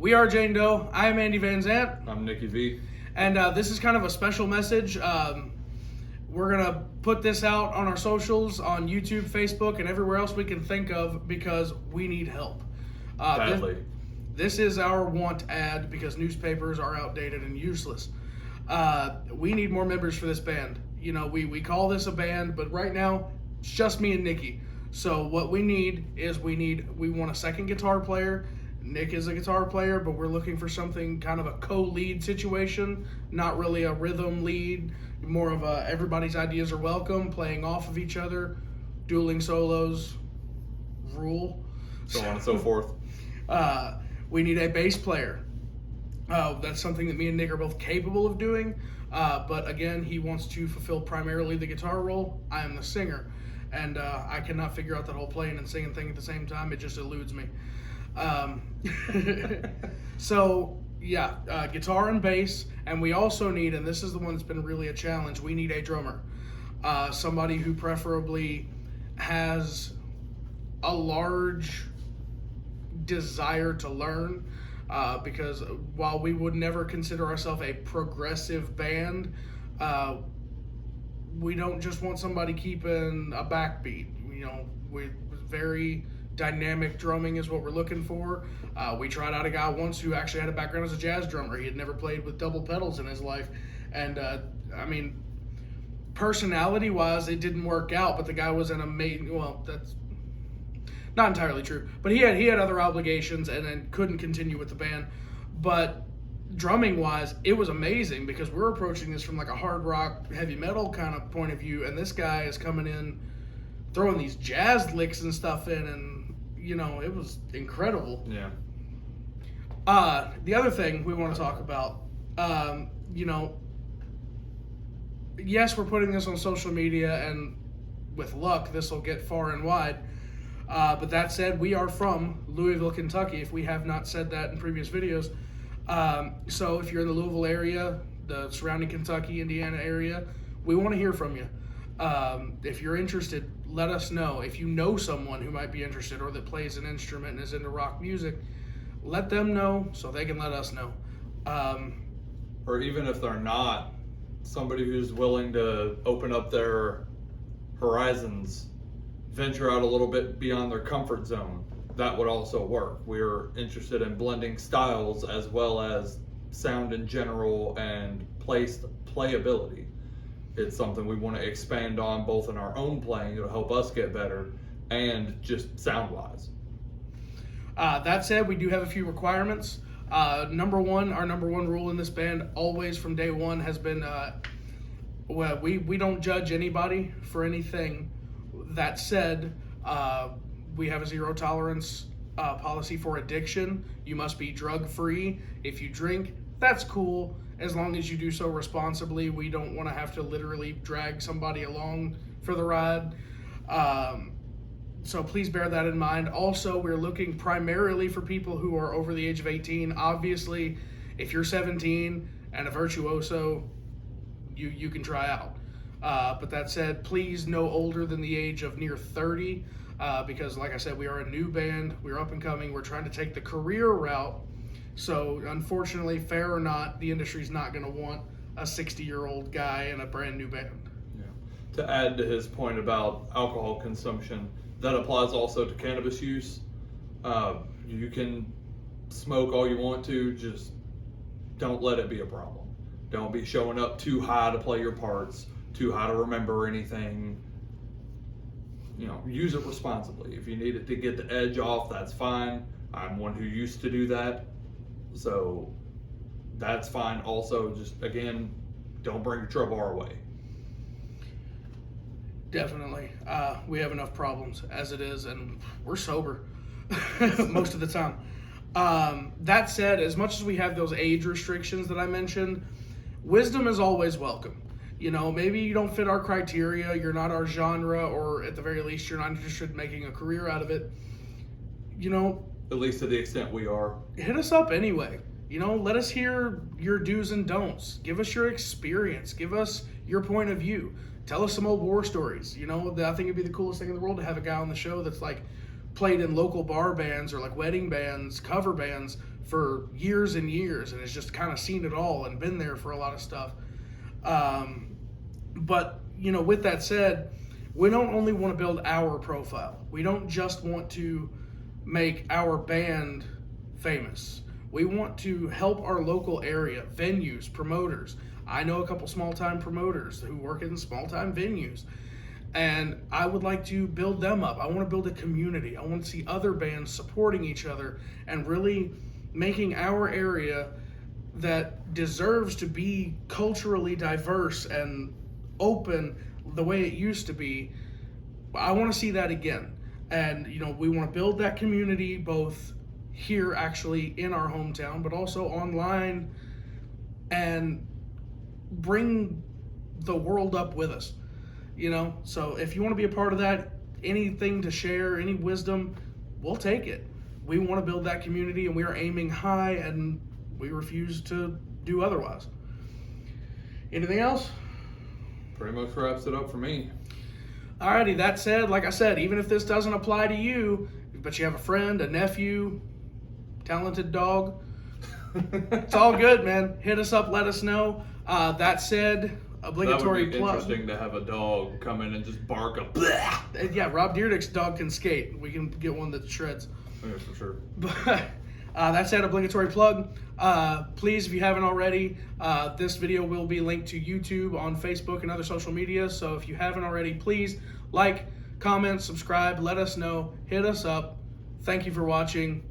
We are Jayne Doe. I am Andy Van Zant. I'm Nikki V. And this is kind of a special message. We're going to put this out on our socials, on YouTube, Facebook, and everywhere else we can think of because we need help. Badly. This is our want ad because newspapers are outdated and useless. We need more members for this band. You know, we call this a band, but right now it's just me and Nikki. So what we need is we want a second guitar player. Nick is a guitar player, but we're looking for something kind of a co-lead situation, not really a rhythm lead, more of a everybody's ideas are welcome, playing off of each other, dueling solos, rule. So on and so forth. We need a bass player. That's something that me and Nick are both capable of doing, but again, he wants to fulfill primarily the guitar role. I am the singer, and I cannot figure out that whole playing and singing thing at the same time. It just eludes me. So yeah, guitar and bass, and we also need, and this is the one that's been really a challenge, we need a drummer. Somebody who preferably has a large desire to learn, because while we would never consider ourselves a progressive band, we don't just want somebody keeping a backbeat. You know, we're very dynamic drumming is what we're looking for. We tried out a guy once who actually had a background as a jazz drummer. He had never played with double pedals in his life, and I mean, personality-wise, it didn't work out. But the guy was an amazing. Well, that's not entirely true, but he had other obligations and then couldn't continue with the band. But drumming-wise, it was amazing because we're approaching this from like a hard rock, heavy metal kind of point of view, and this guy is coming in, throwing these jazz licks and stuff in, and you know, it was incredible. Yeah. The other thing we want to talk about, you know, yes, we're putting this on social media, and with luck, this will get far and wide. But that said, we are from Louisville, Kentucky, if we have not said that in previous videos. So if you're in the Louisville area, the surrounding Kentucky, Indiana area, we want to hear from you. If you're interested, let us know. If you know someone who might be interested or that plays an instrument and is into rock music, let them know so they can let us know. Or even if they're not, somebody who's willing to open up their horizons, venture out a little bit beyond their comfort zone, that would also work. We're interested in blending styles as well as sound in general and playability. It's something we want to expand on both in our own playing to help us get better and just sound-wise. That said, we do have a few requirements. Our number one rule in this band, always from day one, has been, well, we don't judge anybody for anything. That said, we have a zero tolerance policy for addiction. You must be drug-free. If you drink, that's cool, as long as you do so responsibly. We don't want to have to literally drag somebody along for the ride. So please bear that in mind. Also, we're looking primarily for people who are over the age of 18. Obviously, if you're 17 and a virtuoso, you can try out. But that said, please no older than the age of near 30, because like I said, we are a new band. We're up and coming. We're trying to take the career route. So unfortunately, fair or not, the industry's not going to want a 60-year-old guy in a brand new band. Yeah. To add to his point about alcohol consumption, that applies also to cannabis use. You can smoke all you want to, just don't let it be a problem. Don't be showing up too high to play your parts, too high to remember anything. You know, use it responsibly. If you need it to get the edge off, that's fine. I'm one who used to do that. So that's fine. Also, just again, don't bring your trouble our way. Definitely. We have enough problems as it is, and we're sober most of the time. That said, as much as we have those age restrictions that I mentioned, wisdom is always welcome. You know, maybe you don't fit our criteria, you're not our genre, or at the very least, you're not interested in making a career out of it. You know, at least to the extent we are. Hit us up anyway. You know, let us hear your do's and don'ts. Give us your experience. Give us your point of view. Tell us some old war stories. You know, I think it'd be the coolest thing in the world to have a guy on the show that's like played in local bar bands or like wedding bands, cover bands for years and years, and has just kind of seen it all and been there for a lot of stuff. But with that said, we don't only want to build our profile. We don't just want to make our band famous. We want to help our local area, venues, promoters. I know a couple small-time promoters who work in small-time venues, and I would like to build them up. I want to build a community. I want to see other bands supporting each other and really making our area that deserves to be culturally diverse and open the way it used to be. I want to see that again. And we want to build that community both here actually in our hometown, but also online, and bring the world up with us. So if you want to be a part of that, anything to share, any wisdom, we'll take it. We want to build that community, and we are aiming high, and we refuse to do otherwise. Anything else? Pretty much wraps it up for me. Alrighty, that said, like I said, even if this doesn't apply to you, but you have a friend, a nephew, talented dog, it's all good, man. Hit us up, let us know. That said, obligatory That would be plug. interesting to have a dog come in and just bark a Yeah, Rob Dyrdek's dog can skate. We can get one that shreds. Yeah, for sure. But that said, obligatory plug. Please, if you haven't already, this video will be linked to YouTube, on Facebook, and other social media. So if you haven't already, please like, comment, subscribe, let us know, hit us up. Thank you for watching.